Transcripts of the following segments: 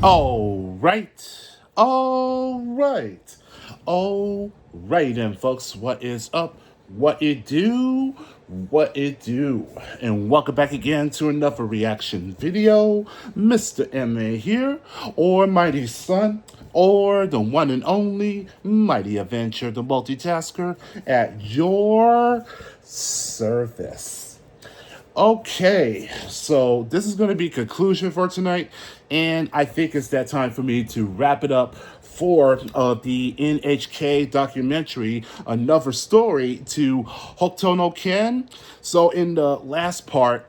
All right. All right. All right, then, folks. What is up? What it do? What it do? And welcome back again to another reaction video. Mr. MA here, or Mighty Son, or the one and only Mighty Adventure, the multitasker at your service. Okay, so this is going to be conclusion for tonight, and I think it's that time for me to wrap it up for the NHK documentary, Another Story to Hokuto no Ken. So in the last part,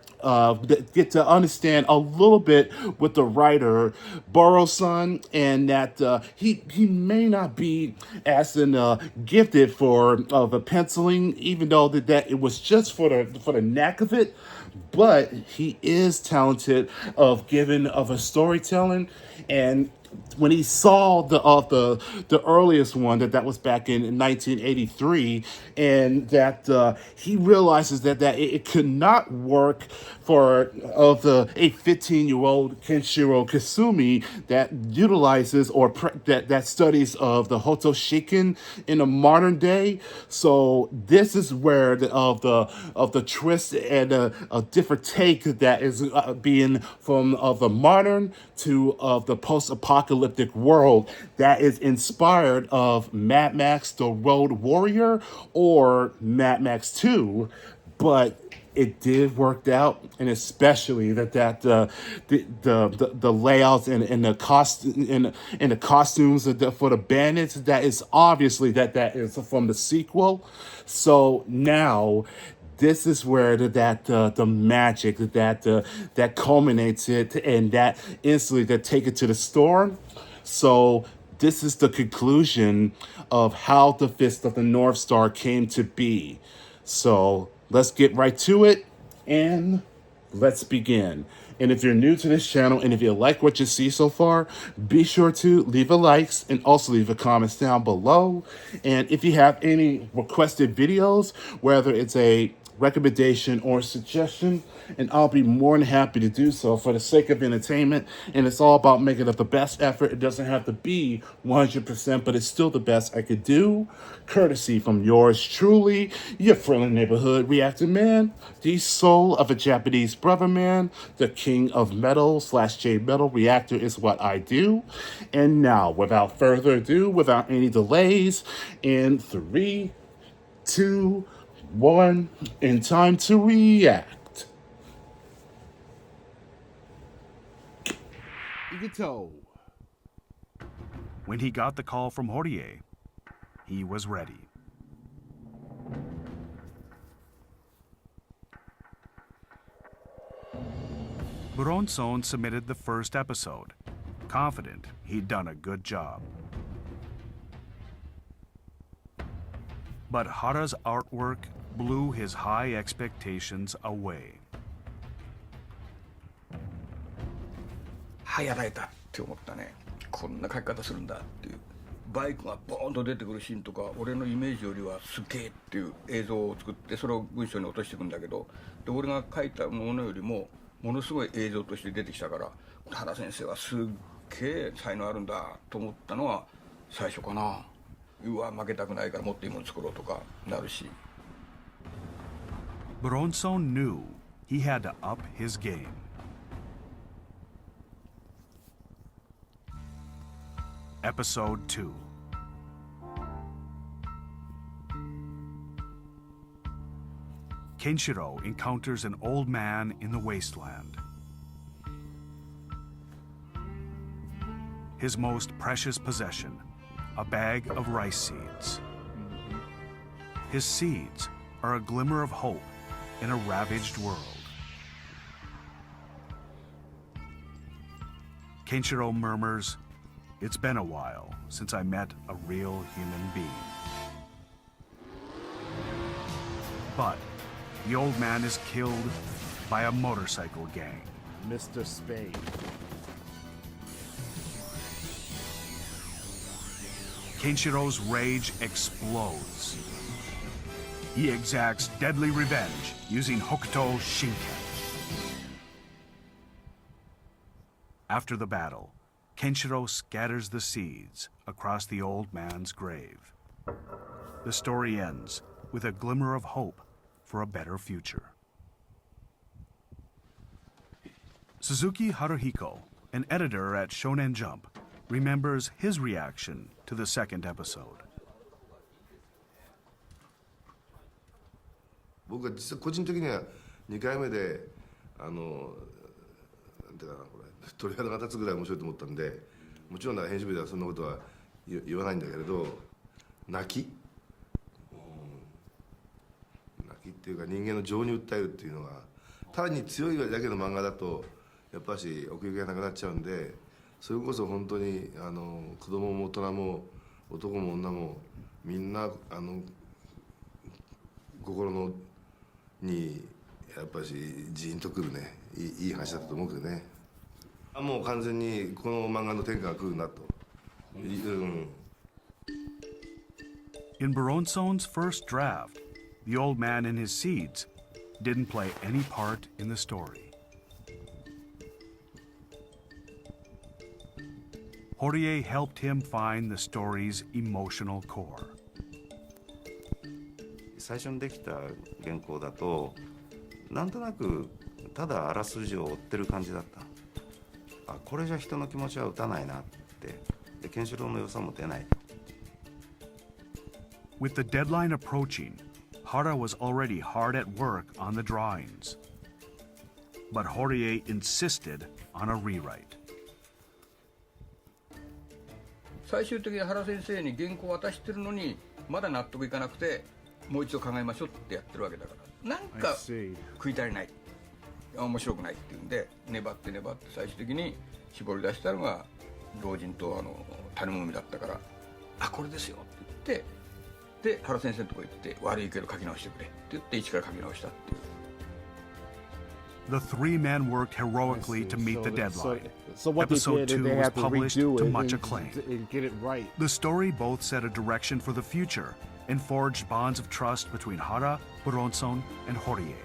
get to understand a little bit with the writer Boro-san, and that he may not be as gifted for the penciling, even though that it was just for the knack of it. But he is talented of giving of a storytelling, and when he saw the earliest one that was back in 1983, and that he realizes that it could not work for of the a 15-year-old Kenshiro Kasumi that utilizes that studies of the Hoto Shiken in a modern day. So this is where the twist and a different take that is being from of the modern to of the post-apocalyptic world that is inspired of Mad Max: The Road Warrior or Mad Max 2, but it did work out, and especially the layouts and the the costumes for the bandits, that is obviously that is from the sequel. So now this is where the magic that culminates it, and that instantly that take it to the storm. So this is the conclusion of how the Fist of the North Star came to be. So let's get right to it, and let's begin. And if you're new to this channel and if you like what you see so far, be sure to leave a likes and also leave a comments down below. And if you have any requested videos, whether it's a recommendation or suggestion, and I'll be more than happy to do so for the sake of entertainment. And it's all about making it the best effort. It doesn't have to be 100%, but it's still the best I could do, courtesy from yours truly, your friendly neighborhood reactor man, the soul of a Japanese brother man, the king of metal slash J metal reactor is what I do. And now, without further ado, without any delays, in 3, 2, 1, in time to react. Igito. When he got the call from Horie, he was ready. Buronson submitted the first episode, confident he'd done a good job. But Hara's artwork blew his high expectations away. やられたって思ったね。こんな書き方するんだっていう。バイクがボーンと出てくるシーンとか、俺のイメージよりはすげえっていう映像を作って、それを文章に落としていくんだけど、で俺が書いたものよりもものすごい映像として出てきたから、原先生はすっげえ才能あるんだと思ったのは最初かな。うわ負けたくないからもっといいもの作ろうとかなるし。Buronson knew he had to up his game. Episode 2. Kenshiro encounters an old man in the wasteland. His most precious possession, a bag of rice seeds. His seeds are a glimmer of hope in a ravaged world. Kenshiro murmurs, "It's been a while since I met a real human being." But the old man is killed by a motorcycle gang. Mr. Spade. Kenshiro's rage explodes. He exacts deadly revenge using Hokuto Shinken. After the battle, Kenshiro scatters the seeds across the old man's grave. The story ends with a glimmer of hope for a better future. Suzuki Haruhiko, an editor at Shonen Jump, remembers his reaction to the second episode. 僕は実は個人的には2回目でなんていうかなこれ鳥肌が立つぐらい面白いと思ったんで、もちろん編集部ではそんなことは言わないんだけれど、泣きっていうか人間の情に訴えるっていうのが単に強いだけの漫画だとやっぱし奥行きがなくなっちゃうんで、それこそ本当に子供も大人も男も女もみんな心のにやっぱしジーンとくるね、いい話だったと思うけどね。もう完全にこの漫画の天下が来るなと。In Buronsone's first draft, the old man and his seeds didn't play any part in the story. Horie helped him find the story's emotional core. 最初にできた原稿だとなんとなくただあらすじを追ってる感じだった。これじゃ人の気持ちは打たないなって。で、ケンシロウの良さも出ない。With the deadline approaching, Hara was already hard at work on the drawings. But Horie insisted on a rewrite. 最終的に原先生に原稿を渡してるのにまだ納得いかなくて、もう一度考えましょうってやってるわけだから、なんか食い足りない、面白くないっていうんで粘って最終的に絞り出したのが老人と種もみだったから、あ、これですよって言って、で原先生のとこ行って悪いけど書き直してくれって言って一から書き直したっていう。The three men worked heroically to meet the deadline. So what they Episode did is 2 they was had to published redo to it much acclaim. and get it right. The story both set a direction for the future and forged bonds of trust between Hara, Buronson, and Horie.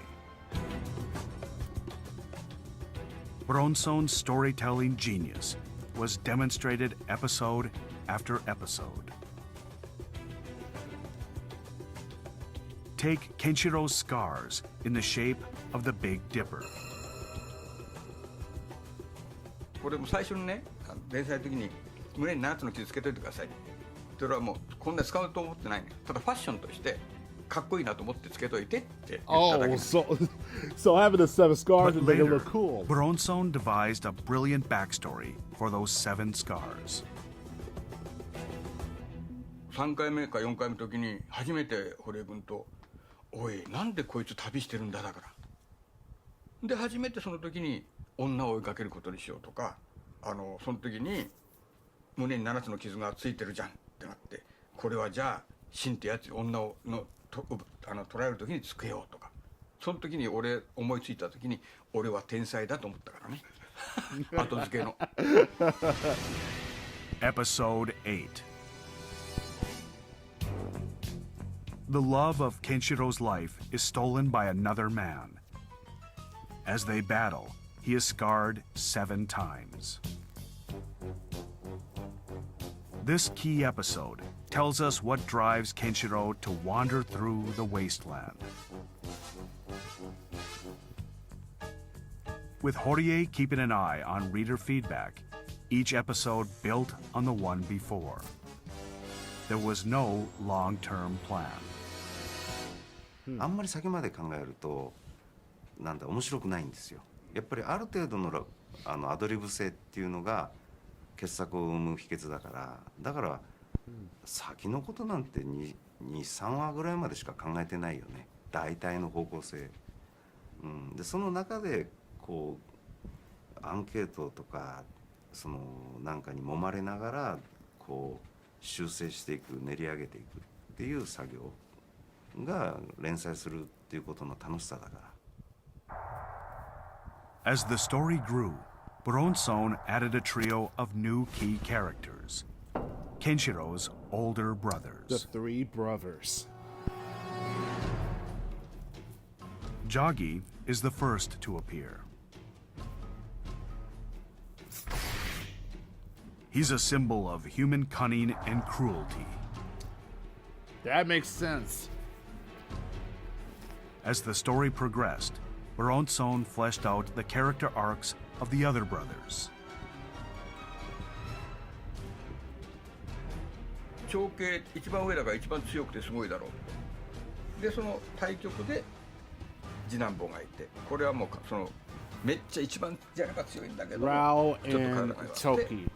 Buronson's storytelling genius was demonstrated episode after episode. Take Kenshiro's scars in the shape of the Big Dipper. これも最初にね、連載の時に胸に7つの傷つけといてください。それはもうこんな使うと思ってないね。ただファッションとしてかっこいいなと思ってつけといてって言っただけ。So having the 7 scars But would make it later, look cool. Buronson devised a brilliant backstory for those 7 scars. 3回目か4回目の時に初めて堀江君と「おい、なんでこいつ旅してるんだ」だから。で初めてその時に女を追いかけることにしようとか、その時に胸に7つの傷がついてるじゃんってなって、これはじゃあ死んってやつ女を捉える時につけようとか、その時に俺思いついた時に俺は天才だと思ったからね。後付けの。Episode 8. The love of Kenshiro's life is stolen by another man. As they battle, he is scarred 7 times. This key episode tells us what drives Kenshiro to wander through the wasteland. With Horie keeping an eye on reader feedback, each episode built on the one before. There was no long-term plan. あんまり先まで考えるとなんだ面白くないんですよ。やっぱりある程度のアドリブ性っていうのが傑作を生む秘訣だから、先のことなんて 2,3 話ぐらいまでしか考えてないよね、大体の方向性。でその中でこうアンケートとかなんかに揉まれながらこう修正していく、練り上げていくっていう作業が連載するっていうことの楽しさだから。As the story grew, Buronson added a trio of new key characters. Kenshiro's older brothers. The 3 brothers. Jagi is the first to appear. He's a symbol of human cunning and cruelty. That makes sense. As the story progressed, Buronson fleshed out the character arcs of the other brothers. 長兄一番上だから一番強くてすごいだろう。でその対局で次男坊がいて、これはもうそのめっちゃ一番じゃなく強いんだけど、 Rao ちょっと体 and が弱くて、 Toki.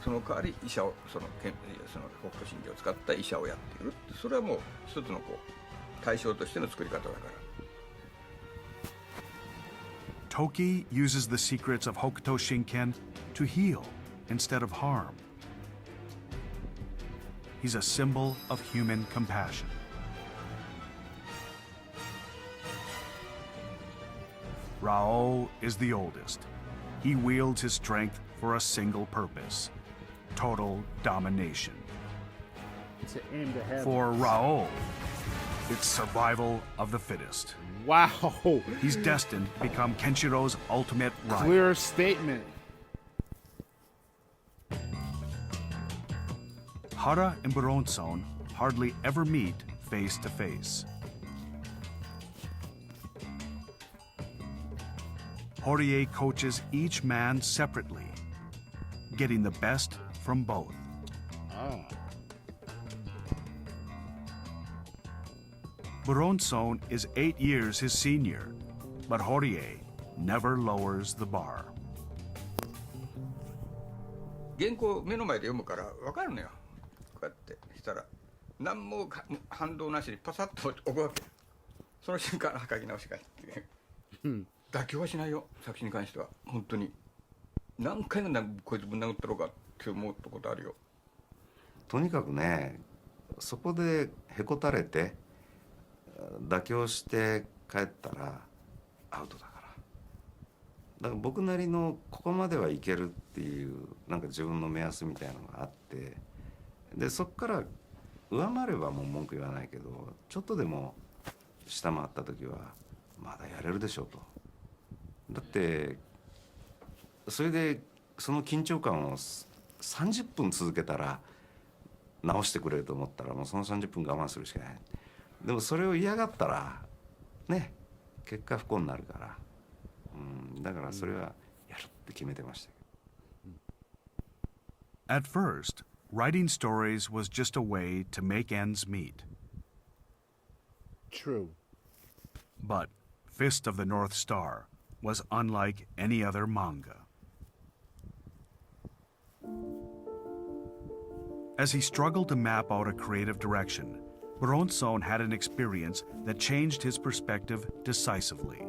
その代わり医者をその北斗神拳を使った医者をやっている。それはもう一つのこう対象としての作り方だから。 Toki uses the secrets of Hokuto Shinken to heal instead of harm. He's a symbol of human compassion. Rao is the oldest. He wields his strength for a single purpose: total domination. To aim to heaven. For Rao, it's survival of the fittest. Wow. He's destined to become Kenshiro's ultimate rival. Clear statement. Hara and Buronson hardly ever meet face to face. Horie coaches each man separately, getting the best from both. Oh. Buronson is 8 years his senior, but Horie never lowers the bar. 原稿目の前で読むから分かるのよ。こうやってしたら何も反動なしにパサッと置くわけ。その瞬間書き直しかって妥協はしないよ、作詞に関しては。本当に何回もこいつぶん殴ったろうかって思ったことあるよ。とにかくね、そこでへこたれて妥協して帰ったらアウトだから。だから僕なりのここまではいけるっていうなんか自分の目安みたいなのがあって、でそこから上回ればもう文句言わないけど、ちょっとでも下回った時はまだやれるでしょうと。だってそれでその緊張感を30分続けたら直してくれると思ったら、もうその30分我慢するしかない。でもそれを嫌がったらね、結果不幸になるから、だからそれはやるって決めてました。 At first, writing stories was just a way to make ends meet. True. But Fist of the North Star was unlike any other manga. As he struggled to map out a creative direction, Buronson had an experience that changed his perspective decisively.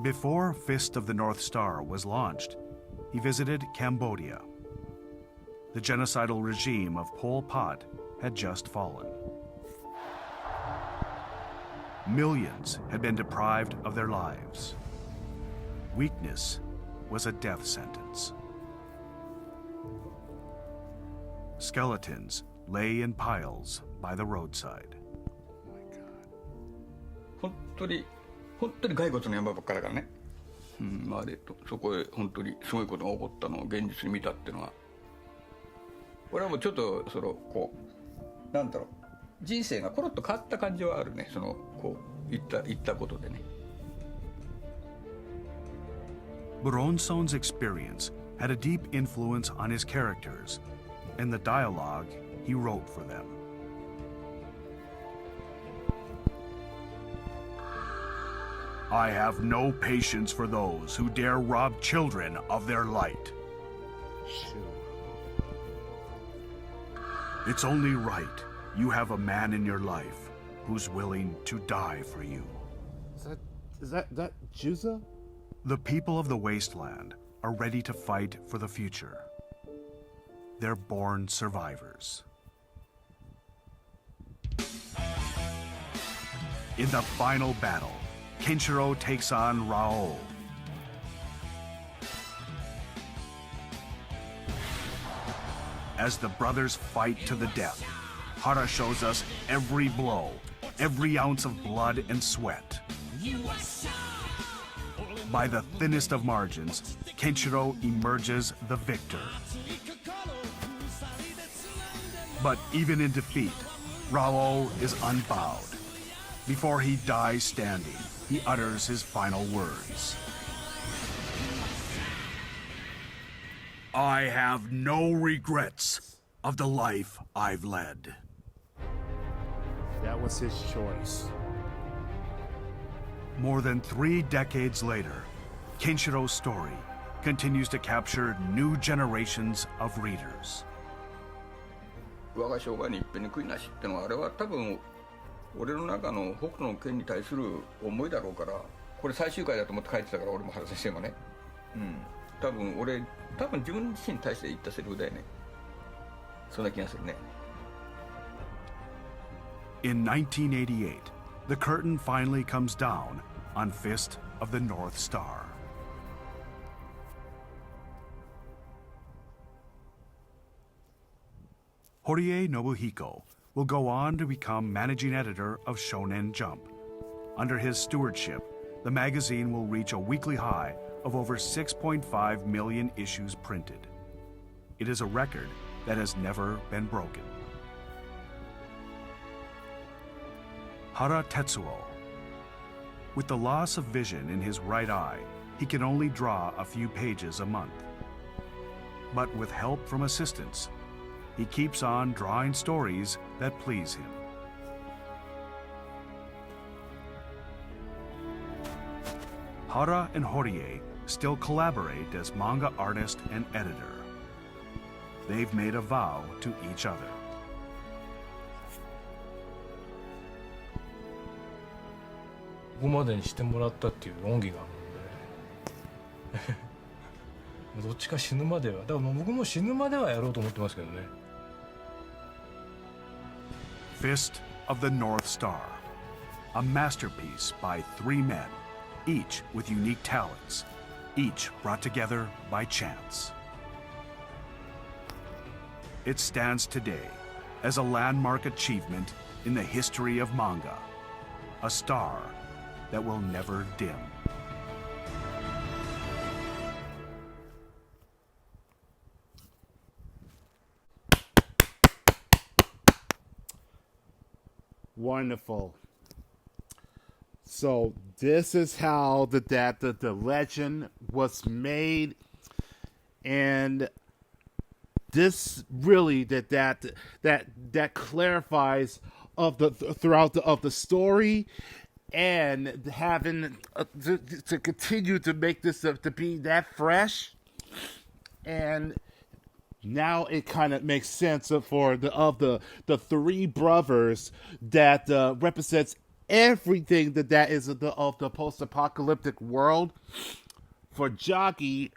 Before Fist of the North Star was launched, he visited Cambodia. The genocidal regime of Pol Pot had just fallen. Millions had been deprived of their lives. Weakness was a death sentence. Skeletons lay in piles by the roadside. 本当に骸骨の山ばっかだからね。まあでそこへ本当にすごいことが起こったのを現実に見たっていうのは、俺はもうちょっとそのこうなんだろう、人生がコロッと変わった感じはあるね。そのこう言ったことでね。Buronson's experience had a deep influence on his characters and the dialogue he wrote for them. I have no patience for those who dare rob children of their light. It's only right you have a man in your life who's willing to die for you. Is that Juza? The people of the wasteland are ready to fight for the future. They're born survivors. In the final battle, Kenshiro takes on Rao. As the brothers fight to the death, Hara shows us every blow, every ounce of blood and sweat. By the thinnest of margins, Kenshiro emerges the victor. But even in defeat, Rao is unbowed. Before he dies standing, he utters his final words. I have no regrets of the life I've led. That was his choice. More than 3 decades later, Kenshiro's story continues to capture new generations of readers. 我が生涯に一遍に悔いなしってのはあれは多分俺の中の北斗の拳に対する思いだろうから、これ最終回だと思って書いてたから、俺も原先生もね、多分自分自身に対して言ったセリフだよね。そんな気がするね。In 1988, the curtain finally comes down on Fist of the North Star. Horie Nobuhiko will go on to become managing editor of Shonen Jump. Under his stewardship, the magazine will reach a weekly high of over 6.5 million issues printed. It is a record that has never been broken. Hara Tetsuo. With the loss of vision in his right eye, he can only draw a few pages a month. But with help from assistants, he keeps on drawing stories that please him. Hara and Horie still collaborate as manga artist and editor. They've made a vow to each other. ここまでにしてもらったっていう恩義があるのでどっちか死ぬまでは、だからもう僕も死ぬまではやろうと思ってますけどね。 Fist of the North Star, a masterpiece by 3 men, each with unique talents, each brought together by chance. It stands today as a landmark achievement in the history of manga, a star that will never dim. Wonderful. So this is how the legend was made, and this really that clarifies of the throughout of the story, and having to continue to make this to be that fresh, and now it kind of makes sense for the 3 brothers that represents everything that is of the post-apocalyptic world. For Jockey,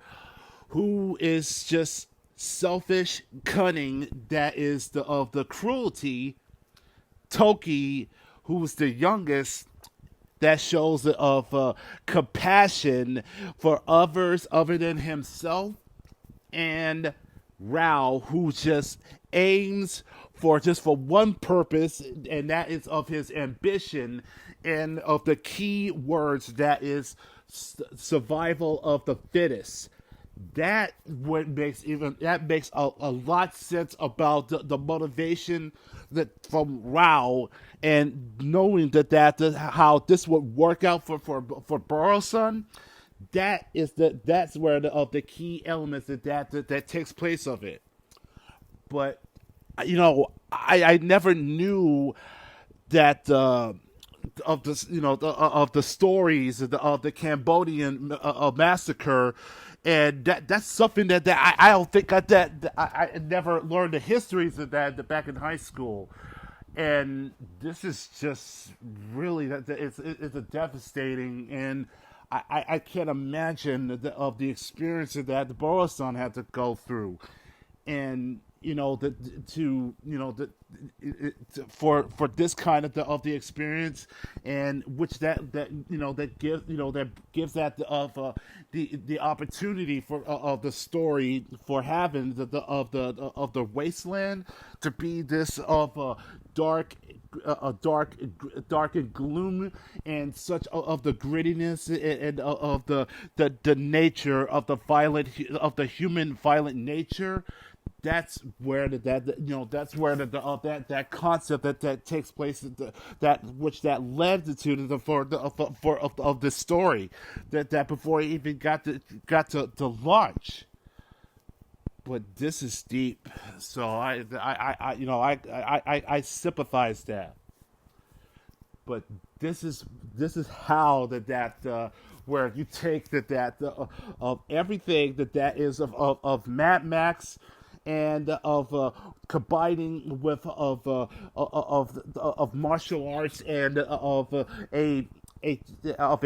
who is just selfish, cunning, that is of the cruelty. Toki, who's the youngest, that shows of compassion for others other than himself, and Rao, who just aims for one purpose, and that is of his ambition, and of the key words that is survival of the fittest. That makes a lot sense about the motivation that from Rao, and knowing that how this would work out for Boro-san. That's where the key elements that takes place of it. But I never knew that of the stories of the Cambodian massacre, and that's something that I don't think I never learned the histories of that back in high school. And this is just really it's a devastating, and I can't imagine of the experience that the Boro-san had to go through. And for this kind of the experience, and which that gives that the opportunity for of the story for having of the wasteland to be this of dark dark and gloom, and such of the grittiness and of the nature of the human violent nature. That's where that's where that concept that takes place, that led to of the story, that before it even got to launch. But this is deep, so I sympathize that. But this is how where you take of everything that is of Mad Max, and of combining with of martial arts, and of a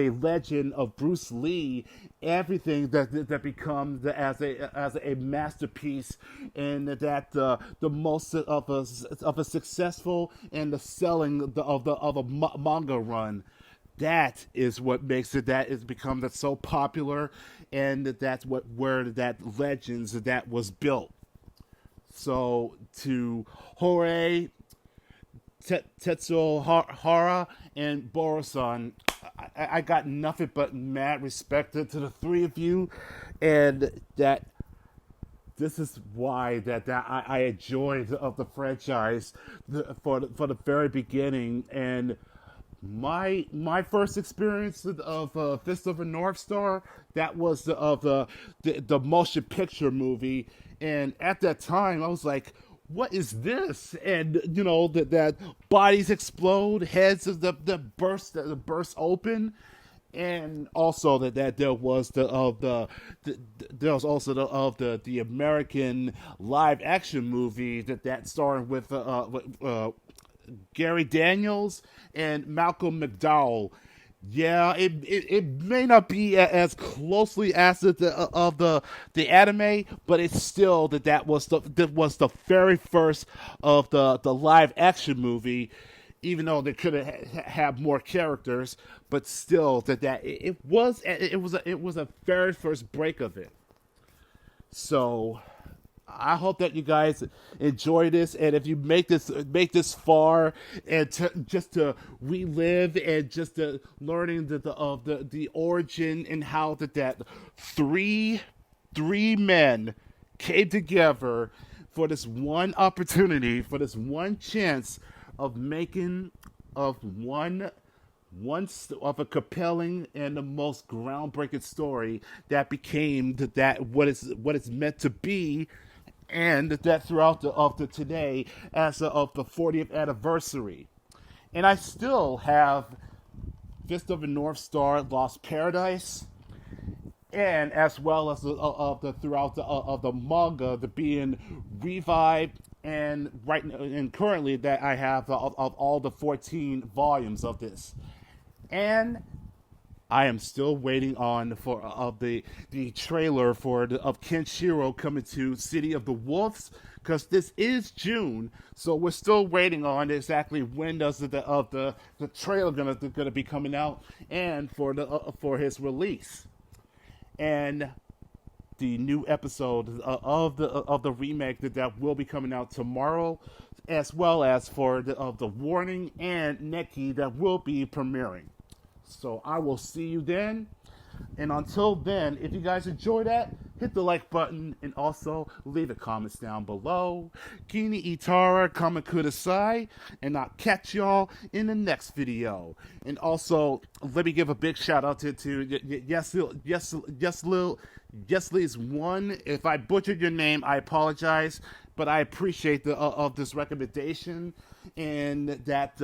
legend of Bruce Lee, everything that becomes as a masterpiece, and that the most of a successful and the selling of a manga run. That is what makes it, that is become that so popular, and that's where that legends that was built. So to Hore, Tetsuo Hara, and Borosan, I got nothing but mad respect to the three of you, and that this is why I enjoyed the franchise for the very beginning. And my first experience of Fist of a North Star, that was the motion picture movie, and at that time I was like, what is this? And that bodies explode, heads that burst open, and also that there was there was also the American live action movie that starred with Gary Daniels and Malcolm McDowell. Yeah, it may not be as closely as the anime, but it's still that was the very first of the live action movie. Even though they could have more characters, but still it was a very first break of it. So I hope that you guys enjoy this, and if you make this far, and just to relive, and just to learning the origin, and how that three men came together for this one opportunity, for this one chance of making of of a compelling and the most groundbreaking story that became what it's meant to be, and that throughout the today as of the 40th anniversary. And I still have Fist of the North Star Lost Paradise, and as well as throughout the manga being revived, and currently that I have of all the 14 volumes of this. And I am still waiting on the trailer of Kenshiro coming to City of the Wolves, because this is June, so we're still waiting on exactly when does the trailer gonna be coming out, and for his release. And the new episode of the remake that will be coming out tomorrow, as well as for the Warning and Neki that will be premiering. So I will see you then. And until then, if you guys enjoy that, hit the like button, and also leave the comments down below. Kini Itara Kama Kudasai, and I'll catch y'all in the next video. And also, let me give a big shout out to Lee's one. If I butchered your name, I apologize, but I appreciate of this recommendation, and that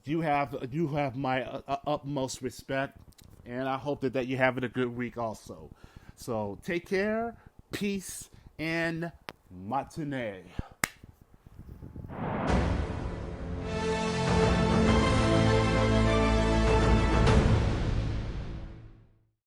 you have my utmost respect. And I hope that you're having a good week also. So take care, peace, and matane.